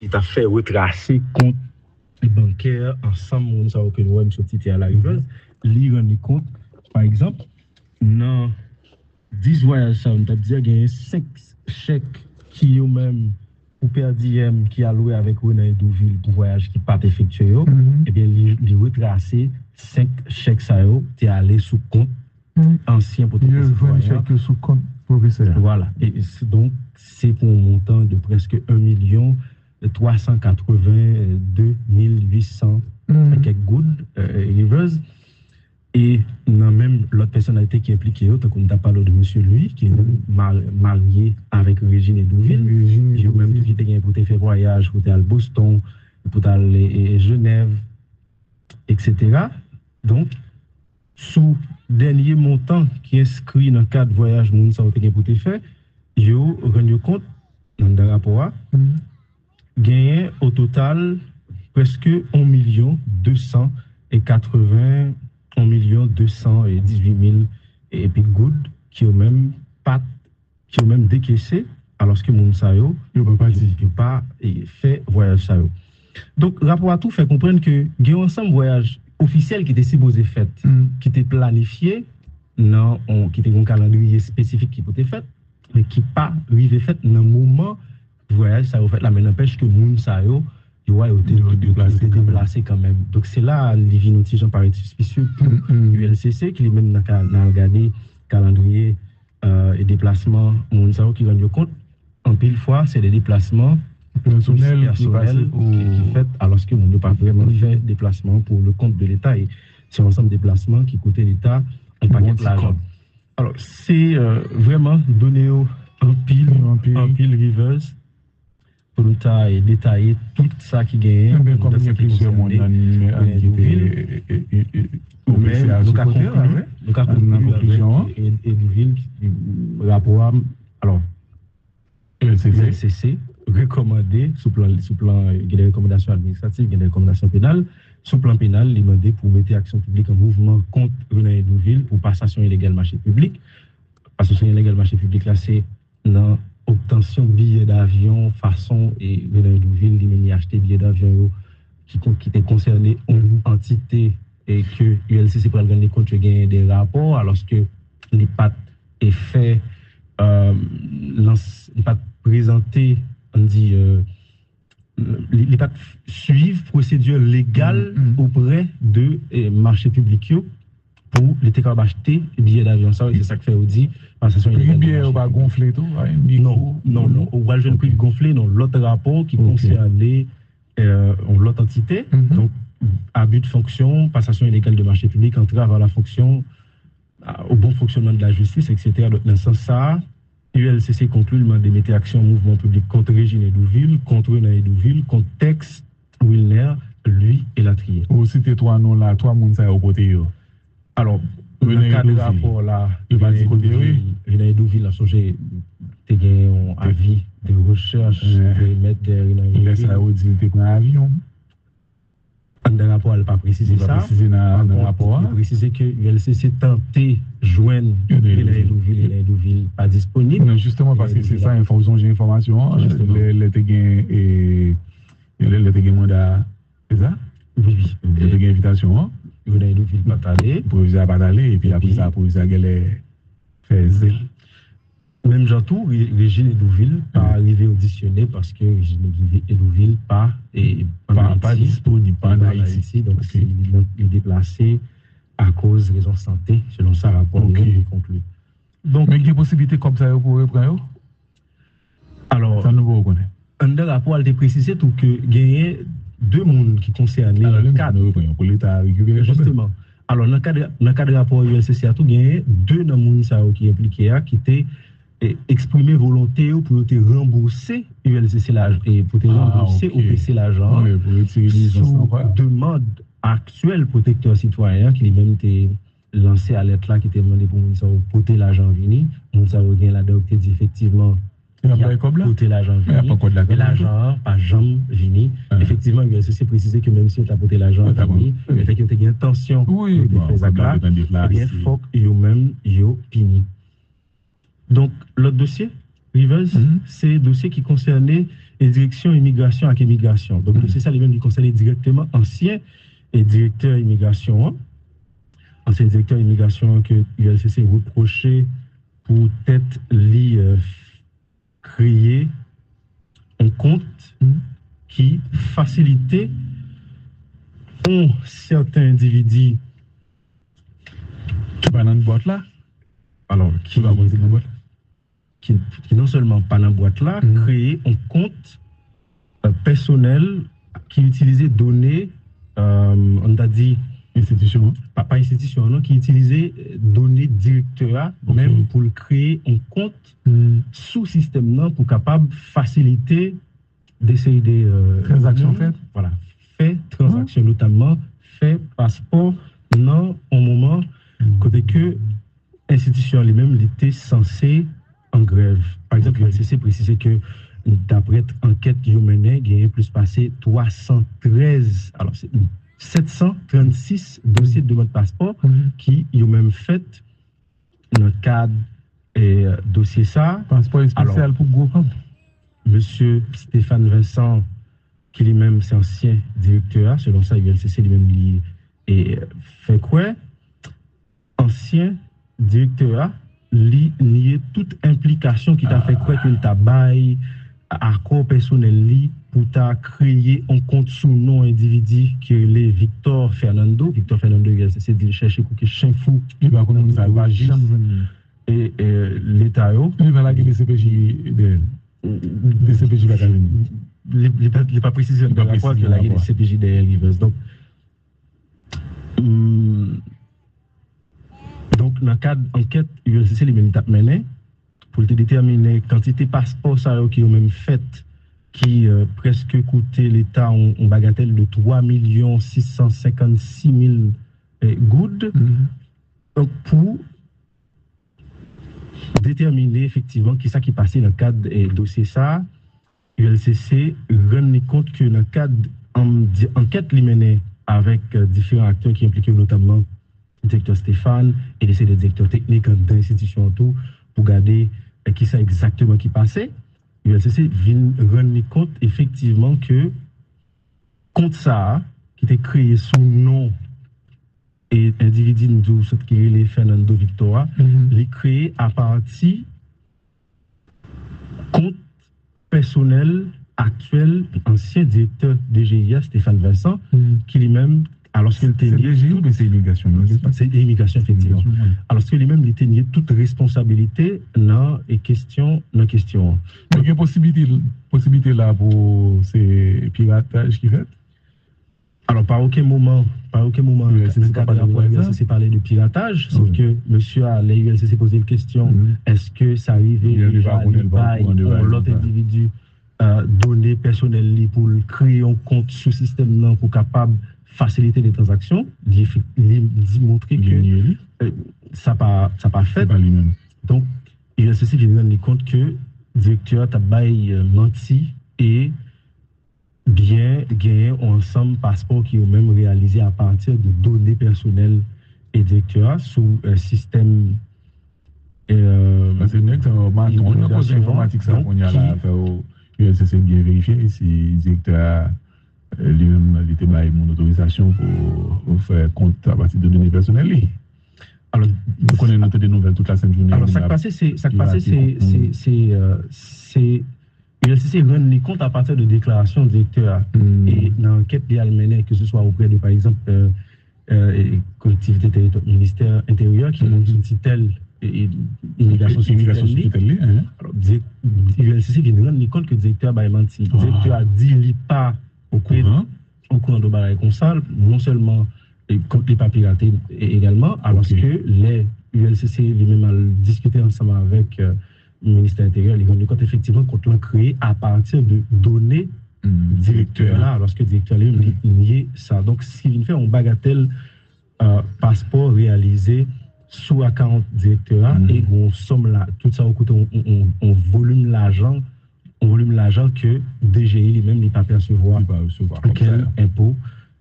il t'a fait retracer compte bancaire ensemble, on sait que nous avons sorti à la riveuse, lui rendre compte, par exemple, dans 10 voyages, ça, on t'a dit qu'il y a 5 chèques qui ont même ou PRDM qui a loué avec René Douville pour voyage qui pas effectué, et bien, il retracé 5 chèques ça tu allé sous compte ancien pour tout le chèque sous compte professeur. Voilà. Et donc, c'est pour un montant de presque 1 382 800 quelques gouttes rivers. Et non, même l'autre personnalité qui est impliquée, tant qu'on a parlé de monsieur lui, qui est marié avec Régine Douville. J'ai même tout qui était pour faire voyage, pour aller à Boston, pour aller à Genève, etc. Donc, sous dernier montant qui est inscrit dans le cadre de voyage, moun ça été pour te faire, yo rendu compte dans le rapport, gagné au total presque 1 280 1 218 000 et puis good qui ont même pas qui ont même décaissé alors que moun ça yo pas fait voyage ça yo. Donc rapport à tout fait comprendre que il y a ensemble voyage officiel qui était supposé fait qui était planifié non qui était un calendrier spécifique qui était fait mais qui pas arrivé fait dans moment voyage ça fait là mais n'empêche que moun ça yo déplacé quand même. Donc c'est là les vignotiers j'en paraît suspicieux pour l'ULCC qui est même dans regarder calendrier et déplacement moun ça qui rend compte en pile fois c'est des déplacements personnels qui fait alors que nous ne pas vraiment fait déplacement pour le compte de l'État et c'est un ensemble de déplacements qui coûtait l'État un paquet d'argent. Alors c'est vraiment donner un pile rivers pour nous détailler tout ça qui gagne. Comme il y a plusieurs mondes nous conclusion et Douville rapport alors LCC recommandé sous plan des recommandations administratives, des recommandations pénales. Sous plan pénal, il demandé pour mettre action publique en mouvement contre René Douville pour passation illégale marché public. Passation illégale marché public là, c'est dans obtention billets d'avion façon et René Douville lui-même acheté billets d'avion qui était concerné une entité et que ULCC pour gagner compte gagne des rapports alors que les pas est fait les pas présenté on dit les pas suivre procédure légale auprès de marché public pour les capables acheter billets d'avion ça c'est ça que fait on dit passation illégale billet on va gonfler tout non on va le prix gonfler non l'autre rapport qui concernait l'autre entité donc abus de fonction passation illégale de marché public entrave à la fonction au bon fonctionnement de la justice etc. donc dans ce sens ça ULCC conclut le de mettre action mouvement public contre Régine Douville, contre René Douville, contre Tex Wilner, lui et Latrier. Vous citez trois noms là, trois moun ça au côté. Alors, dans le cadre de rapport là, René Douville a songé un avis de recherche de mettre des René Douville. Ça veut dire que tu prends un avion. Dans le rapport, elle n'a pas précisé ça. Dans le rapport. Elle a précisé que l'ULCC tenté joindre René Douville pas disponible. Mais justement, parce que c'est ça, j'ai information. Les mandat, c'est ça? Oui. Les invitation. René Douville pas allé. Provisoire pas allé. Et puis après ça, provisoire qu'elle fait zèle. Même Jean-Tout, Régine Douville pas arrivé auditionné parce que Régine Douville pas disponible en Haïti. Donc, il est déplacé à cause de raison santé, selon ça, rapport conclu. Donc, mais il y a des possibilités comme ça pour reprendre? Alors, ça nous reconnaît. Un des rapports, il a précisé tout que il y a deux mondes qui concernent le cadre. Pour l'État récupérer. Justement. Alors, dans le cadre du rapport ULCC, il y a deux mondes qui impliqués, qui étaient exprimer volonté pour te rembourser ULCC et pour te rembourser au PC l'argent sous demande actuelle protecteur citoyen qui lui-même était lancé à lettre là qui était demandé pour nous porter l'argent vini nous avons gagné la docte dit effectivement porter l'argent vini l'argent pas jamais vini effectivement ULCC précisé que même si on a porté l'argent vini le fait que tu as une intention de faire ça là bien faut que yo même yo pini. Donc, l'autre dossier, Rivers, c'est un dossier qui concernait et direction immigration avec immigration. Donc, c'est ça, les mêmes qui concernent directement ancien et directeur immigration. Ancien directeur immigration que l'ULCC reproché pour être créer un compte qui facilitait certains individus qui va dans une boîte là. Alors, qui va dans une boîte qui non seulement pas dans la boîte là, créer un compte personnel qui utilisait données, on a dit institution, pas institution, non, qui utilisait données directeur, même pour créer un compte sous système non, pour capable faciliter d'essayer des transactions faites. Voilà, fait transactions notamment, fait passeport, non, au moment côté que l'institution elle-même était censée en grève. Par exemple, le CC précisait que d'après enquête qui menée, il y a plus passé 313, alors c'est 736 dossiers de demande de passeport qui ont même fait dans le cadre et dossier ça. Passeport spécial pour gros compte. Monsieur Stéphane Vincent, qui lui-même c'est ancien directeur, selon ça, ULCC lui-même et fait quoi? Ancien directeur nier toute implication qui t'a fait quoi qu'il t'a bail accord personnel pour t'a créé un compte sous nom individu qui est les Victor Fernando ULCC dit chercher pour que chien fou il va connaître ça va jamais et l'état il va la guider CPJ de CPJ va il pas précisé dans le rapport que la guider CPJ de Rivers donc dans le cadre d'enquête ULCC les mêmes étapes menées pour déterminer quantité de passeports qui ont même fait qui presque coûté l'État en bagatelle de 3 656 000 gouttes. Donc pour déterminer effectivement qui ça qui passait dans le cadre du dossier ça, ULCC rend compte que dans le cadre d'enquête menée avec différents acteurs qui impliquent notamment le directeur Stéphane et les directeurs techniques d'institutions tout pour garder qui ça exactement qui passait. ULCC vient rendre compte effectivement que compte ça qui était créé sous nom et individu nous qui est les Fernando Victoria, les créé à partir compte personnel actuel ancien directeur de GIA Stéphane Vincent qui lui-même alors qu'il était lié mais c'est immigration c'est immigration effectivement alors que lui-même il était lié toute responsabilité dans et question mais il y a possibilité là pour ces piratages qui fait alors par aucun moment ULCC parlé de piratage sauf que monsieur a l'ULCC posé une question est-ce que ça arrivait l'autre individu données personnelles pour créer un compte sous système pour capable faciliter les transactions, dit montrer que ça pas fait. Donc, il se vient rendre compte que le directeur a menti et bien gagné ensemble passeport qui ont même réalisé à partir de données personnelles et directeur sous un système. C'est une informatique ça qu'on y a là il s'est bien vérifié si le directeur lui-même il était mon autorisation pour faire compte à partir de données personnelles. Alors, vous connaissez notre des nouvelles toute la semaine journée. Alors, ça qui passait, c'est ULCC rend compte à partir de déclarations de directeur et dans l'enquête menée, que ce soit auprès de, par exemple, collectivité territoriale, ministère intérieur qui montre une telle immigration sur tutelle. Alors, ULCC vient rendre compte que le directeur a menti. Le directeur a dit qu'il n'est pas au courant de Baraye Consal, non seulement contre les pas piratés également, alors que les ULCC lui-même a discuté ensemble avec le ministère intérieur, ils ont compte effectivement qu'on l'a créé à partir de données directeur là, lorsque le directeur lui nié ça. Donc, ce qui vient faire, on bagatelle passeport réalisé sous account directeur et on somme là, tout ça, on volume l'argent. On volume l'argent que DGI lui-même n'est pas percevoir quel impôt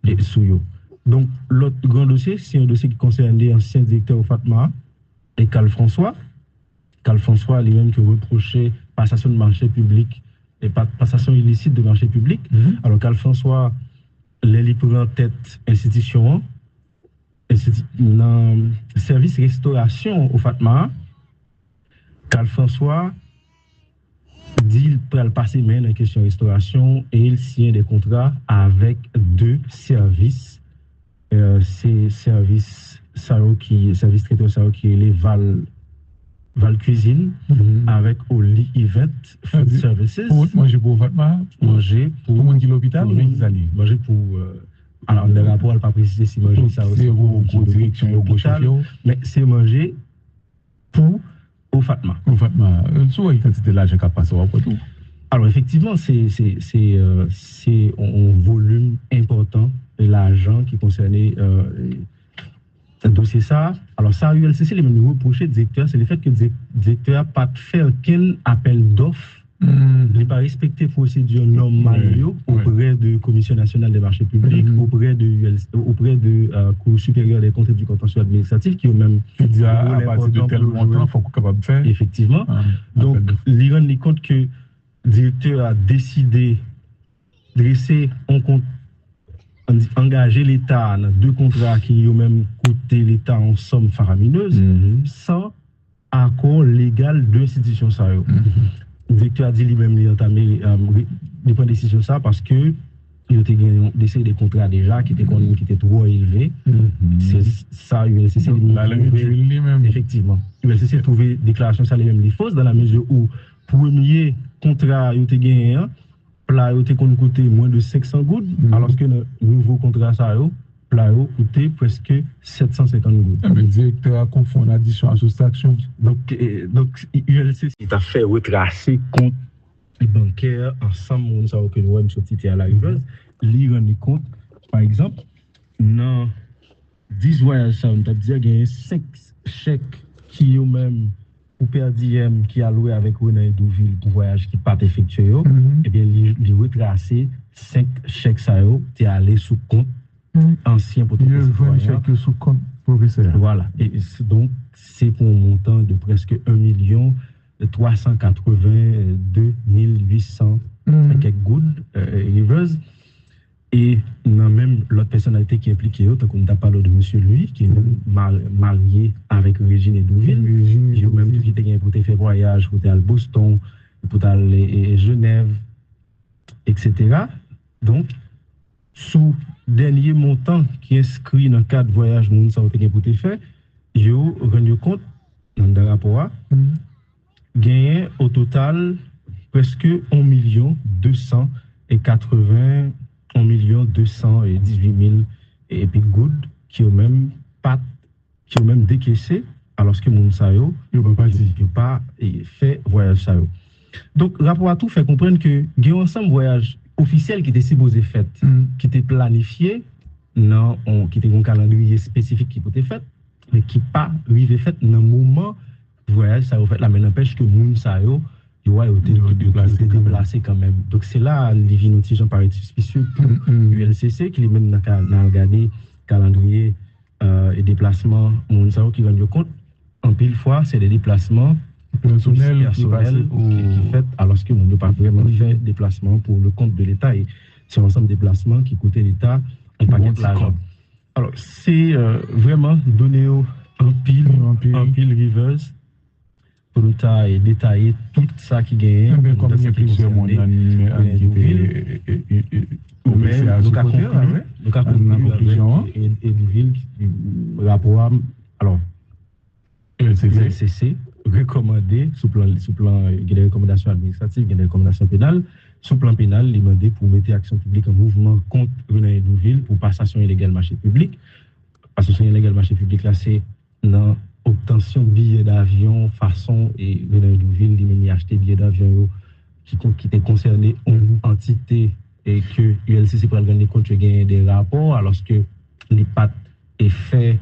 et sous eux. Donc, l'autre grand dossier, c'est un dossier qui concerne l'ancien directeur au FATMA et Carl François. Carl François lui-même qui reprochait passation de marché public et passation illicite de marché public. Alors Carl François, les prend en tête institution, dans service restauration au Fatma, Carl François dit qu'il peut passer main dans la question restauration et il signe des contrats avec 2 services. Ces services traiteur qui est les Val Cuisine avec Oli Event Food Services. Pour manger pour Fatma, manger pour monde qui l'hôpital, manger pour alors le rapport n'a pas précisé si manger ça aussi pour direction l'hôpital, mais c'est manger pour au Fatma. Au Fatma, soit il quantité l'argent qui passe au tout. Alors effectivement, c'est un volume important de l'argent qui concernait ce dossier ça. Alors ça, ULCC, les mêmes reprochés directeur, c'est le fait que le directeur n'a pas fait aucun appel d'offres. Il n'a pas respecté procédure normale auprès de la Commission nationale des marchés publics, auprès de Cour supérieure des comptes et du contentieux administratif, qui ont même dit à partir de tel montant, il faut qu'on soit capable de faire. Effectivement. Donc, il rend compte que le directeur a décidé de dresser un compte, engager l'État dans 2 contrats qui ont même coûté l'État en somme faramineuse, sans accord légal de l'institution. Le directeur a dit lui-même qu'il a entamé des décisions ça parce que il a des contrats déjà qui étaient trop élevés. C'est ça, ULCC lui-même. Effectivement. ULCC a trouvé déclaration ça lui-même les fausses dans la mesure où premier contrat il a gagné plat il a coûté moins de 500 gouttes alors que le nouveau contrat ça plat coûté presque 750 gouttes. Le directeur a confondu l'addition à soustraction. Donc ULCC a fait retracer compte bancaire ensemble on ça que nous sorti à la riveuse lui rendre compte par exemple dans 10 voyages ça on t'a dit qu'il y a 5 chèques qui ont même ou per diem qui a loué avec René Douville pour voyage qui pas effectué et bien il retracer 5 chèques ça t'es allé sous compte ancien pour chèque sous compte professeur. Voilà et donc c'est pour un montant de presque 1 382 800 quelques gouttes riveuses et dans même l'autre personnalité qui est impliquée tant qu'on t'a parlé de monsieur lui qui est marié avec Régine Douville j'ai même tout qui était pour faire voyage pour aller à Boston pour aller à Genève etc. Donc sous dernier montant qui est inscrit dans le cadre voyage moun ça était pour faire yo rendu compte dans le rapport gagné au total presque 1 218 000 et puis good qui ont même décaissé alors que moun sa yo pas fait voyage ça yo. Donc rapport à tout fait comprendre que il y a un ensemble voyage officiel qui était supposé fait qui était planifié non qui était un calendrier spécifique qui était fait mais qui pas arrivé fait dans moment voyage ça fait la mais n'empêche que moun sa yo déplacé quand même. Donc c'est là les vinotiges paraît suspicieux pour ULCC qui les même dans regarder calendrier et déplacement moun sa yo qui rend compte en pile fois c'est des déplacements personnels qui fait alors que moun ne pas vraiment fait déplacement pour le compte de l'État et c'est un ensemble de déplacements qui coûtait l'État un paquet d'argent. Alors c'est vraiment donner un pile rivers pour nous détailler tout ça qui gagne. Comme il y a plusieurs mondes dans le rapport, alors, LCC recommandé sous plan des recommandations administratives, des recommandations pénales. Sous plan pénal, il demandé pour mettre action publique en mouvement contre René Douville pour passation illégale marché public. Passation illégale marché public, là, c'est dans obtention de billets d'avion, façon, et René Douville, il a acheté billets d'avion qui étaient concernés une entité et que ULCC pour gagner compte de des rapports, alors que les pas est fait,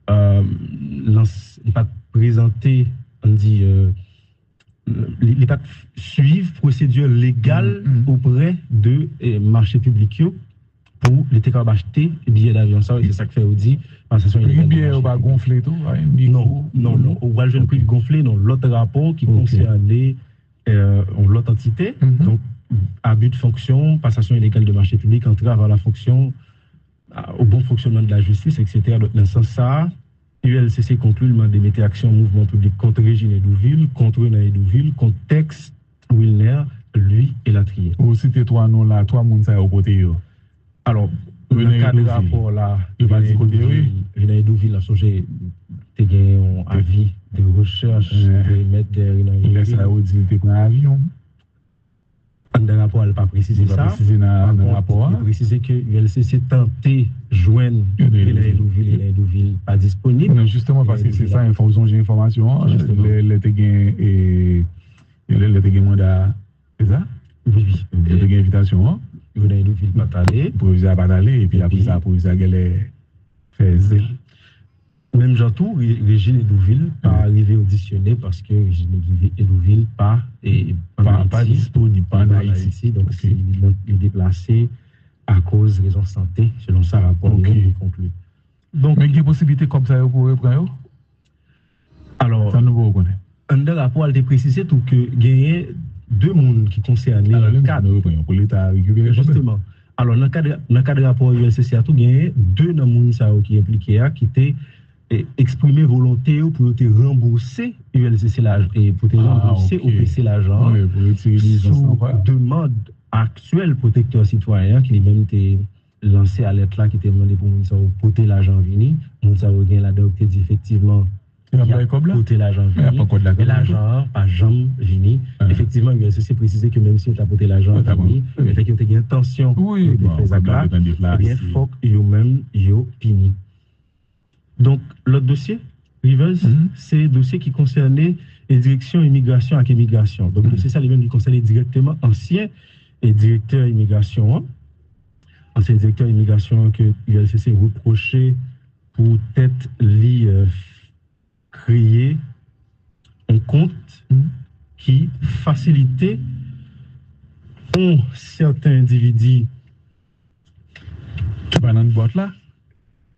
les pas présenté, on dit, les pas suivre procédure légale auprès de marchés publics pour les TKB acheter billets d'avion. Ça, c'est ça que fait Audi. Les billets on va gonfler tout. Non. On va le prix gonfler dans l'autre rapport qui concernait l'autre entité. Donc, abus de fonction, passation illégale de marché public, entrave à la fonction, au bon fonctionnement de la justice, etc. Donc, dans ce sens, ça, ULCC conclut le mandat de mettre action au mouvement public contre Régine Edouville, contre Renan Edouville, contre Tex Wilner, lui et Latrier. Vous citez trois noms là, trois monde ça au côté. Alors, dans le cas de rapport là, Renan Edouville a songé de gagner un avis de recherche de mettre des Renan Edouville. Ça a dit que tu as un avion. Dans le rapport, elle n'a pas précisé ça. Elle a précisé que l'ULCC tenté de joindre Renan Edouville pas disponible. Non, justement, parce que c'est ça, j'ai information. Les mandat, c'est ça? Oui. Les invitation. Renan Edouville pas allé. Proviseur pas allé, et puis après ça, proviseur elle fait zèle. Même Jean-Tout, Régine Edouville pas arrivé auditionné parce que Régine Edouville pas disponible en Haïti. Donc, il est déplacé à cause de raison santé, selon ça, rapport conclu. Donc, mais il y a des possibilités comme ça pour reprendre? Alors, ça nous reconnaît. Un des rapports a été précisé tout que gagner deux mondes qui concernent le cadre. Pour l'État récupérer. Justement. Alors, dans le cadre de rapport ULCC, il y a deux mondes qui impliqués, qui étaient exprimer volonté pour te rembourser ULCC et pour te rembourser au PC l'argent sous demande actuelle protecteur citoyen qui lui-même était lancé à lettre là qui était demandé pour nous porter l'argent vini nous avons gagné la docte dit effectivement il y a porter l'argent vini mais l'argent pas jamais vini effectivement ULCC précisé que même si on a porté l'argent vini mais fait que tu as une intention de faire ça là eh bien faut que vous-même vous pini. Donc, l'autre dossier, Rivers, c'est un dossier qui concernait les directions immigration et immigration. Donc, c'est ça, les mêmes qui concernait directement ancien et directeur immigration. Ancien directeur immigration que l'ULCC reproché pour peut-être créer un compte qui facilitait un certain individu qui va dans une boîte là.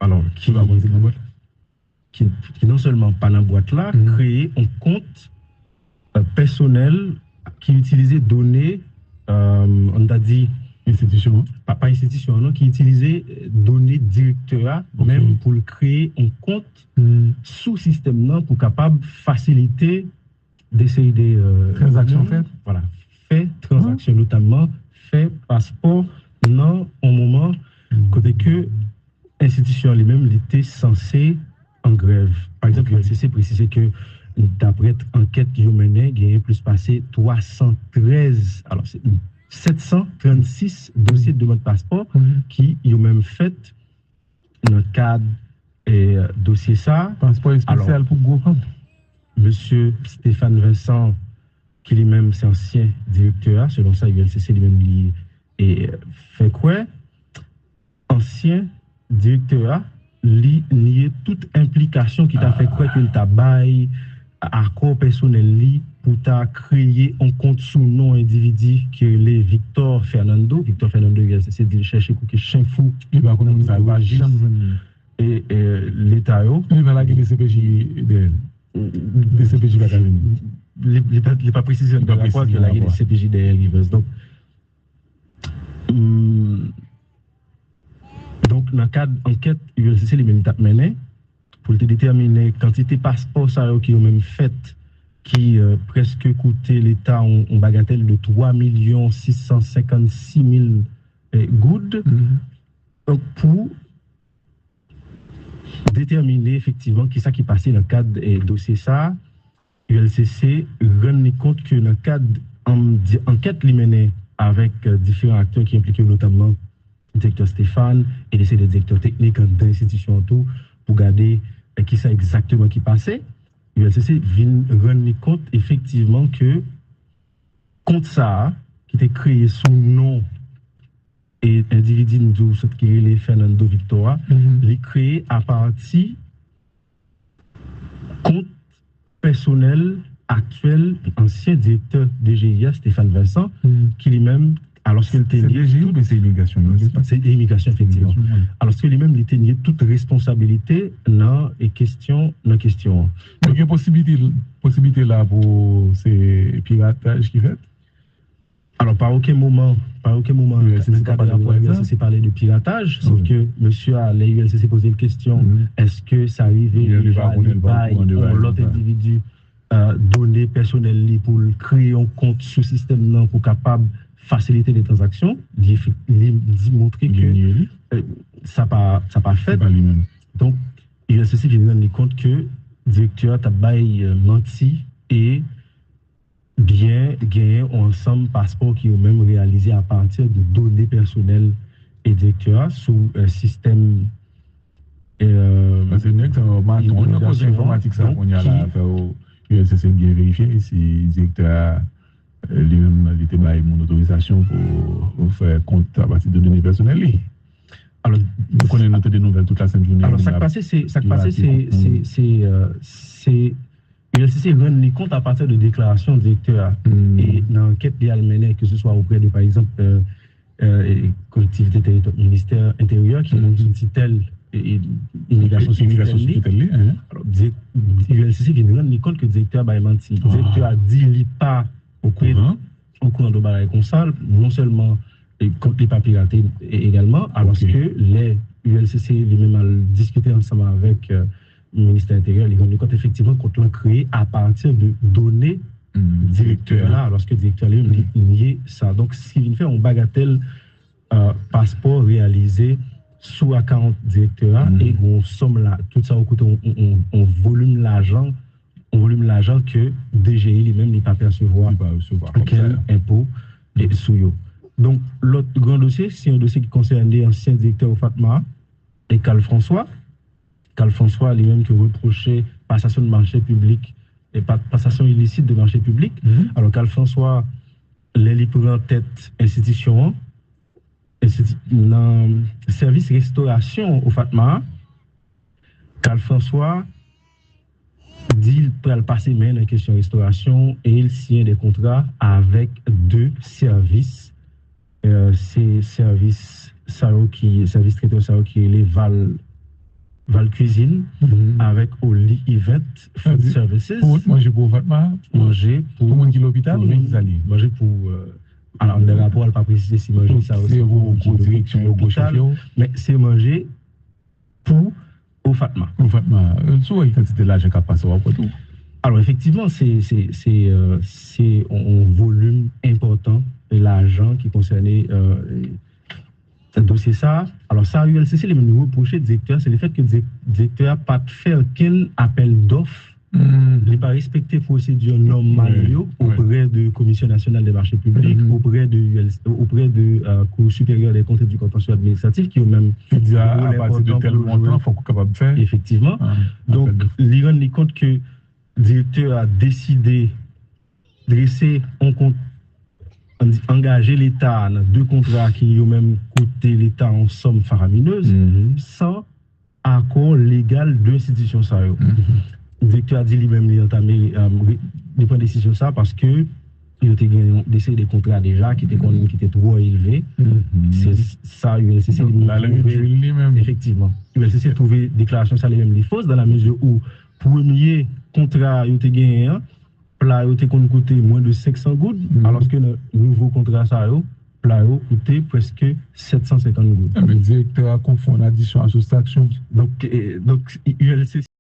Alors, qui non seulement pas dans la boîte là, créer un compte personnel qui utilisait données, on a dit institution, pas institution, non, qui utilisait données directeur, même pour créer un compte sous système non, pour capable faciliter d'essayer des transactions faites. Voilà, fait transactions notamment, fait passeport, non, au moment côté que l'institution elle-même était censée en grève. Par exemple, l'ULCC précisé que d'après enquête qui a menée, il y a plus passé 313, alors c'est 736 dossiers de demande de passeport qui ont même fait dans le cadre et dossier ça. Passeport spécial pour gros compte. Monsieur Stéphane Vincent, qui lui-même c'est ancien directeur, selon ça, l'ULCC lui-même et fait quoi? Ancien directeur lié toute implication qui t'a fait quoi qu'il t'a bail accord personnel pour t'a créé un compte sous nom individu qui est le Victor Fernando il c'est de chercher pour que chien fou il va connaître ça va jamais et l'état il va la guider CPJ de CPJ va il pas précisé dans le rapport que la guider CPJ de Rivers donc, dans le cadre d'enquête, l'ULCC les mêmes mené pour déterminer la quantité de passeports qui ont même fait, qui presque coûté l'État en bagatelle de 3 656 000 gouttes. Donc, pour déterminer effectivement qui ça qui passait dans le cadre du dossier ça, l'ULCC rend compte que dans le cadre d'enquête les menée avec différents acteurs qui impliquent notamment directeur Stéphane et des directeurs techniques d'institutions tout pour garder qui ça exactement qui passait. L'ULCC vient rendre compte effectivement que compte ça qui était créé sous nom et individu nous qui est les Fernando Victoria, il est créé à partir compte personnel actuel ancien directeur DGIA Stéphane Vincent qui lui-même alors qu'il était lié mais c'est immigration. C'est immigration, effectivement. Alors que lui-même, il était lié toute responsabilité dans les questions. Donc, il y a une possibilité là pour ces piratages qui fait? Alors, par aucun moment, ULCC parlait de piratage, sauf que monsieur a l'ULCC posé une question, est-ce que ça arrivait l'autre individu données personnelles pour créer un compte sous système là pour capable faciliter les transactions, d'y montrer que ça pas fait. Donc, l'ULCC vient rendre compte que le directeur a menti et bien gagné ensemble passeport qui est même réalisé à partir de données personnelles et directeur sous un système c'est net on a posé informatique ça qu'on y a là faire ULCC bien vérifier si directeur lui-même il était mon autorisation pour faire compte à partir de données personnelles. Alors vous connaissez noté des nouvelles toute la semaine journée. Alors ça passé c'est ULCC rend compte à partir de déclarations de directeur et dans l'enquête qu'il a menée, que ce soit auprès de, par exemple, collectivité territoriale, ministère intérieur, qui ont une telle immigration sur alors, ULCC vient rendre compte que le directeur a menti. Le directeur a dit qu'il n'est pas au courant de Balaï Consal, non seulement contre les pas piratés également, alors que les ULCC lui-même a discuté ensemble avec le ministère intérieur, ils rendent compte effectivement qu'on l'a créé à partir de données directeur là, lorsque le directeur a nié ça. Donc, s'il fait un bagatelle passeport réalisé sous account directeur et on somme là, tout ça, on volume l'argent que DGI lui-même n'est pas percevoir quel impôt est sous eux. Donc, l'autre grand dossier, c'est un dossier qui concerne l'ancien directeur au FATMA et Carl François lui-même qui reprochait passation de marché public et passation illicite de marché public. Alors Carl François, les prend en tête institution, dans service restauration au FATMA, Carl François dit qu'il peut passer main dans la question restauration et il signe des contrats avec deux services. Ces services traiteur qui est les Val Cuisine avec Oli Event Food Services. Manger pour Fatma, manger pour monde qui l'hôpital, manger pour alors le rapport n'a pas précisé si manger ça aussi pour direction au mais c'est manger pour au Fatma. Au Fatma, soit il quantité l'argent qui passe au tout. Alors effectivement c'est un volume important de l'argent qui concernait ce dossier ça. Alors ça, ULCC, les mêmes reprochés directeur, c'est le fait que le directeur n'a pas fait aucun appel d'offres, il n'a pas respecté procédure normale auprès de la Commission nationale des marchés publics, auprès de Cour supérieure des comptes et du contentieux administratif, qui ont même dit à partir de tel montant, il faut qu'on soit capable de faire. Effectivement. Donc, il rend compte que le directeur a décidé de dresser un compte engager l'État dans deux contrats qui ont même coûté l'État en somme faramineuse sans accord légal de l'institution. Le directeur a dit lui-même qu'il a entamé des décisions ça parce que il a décidé des contrats déjà qui étaient trop élevés. C'est ça, ULCC lui-même. Effectivement. ULCC a trouvé déclaration ça lui-même les fausses dans la mesure où premier contrat il a gagné plat qui coûté moins de 500 gouttes, alors que le nouveau contrat ça plat coûté presque 750 gouttes. Le directeur a confondu l'addition à soustraction. Donc ULCC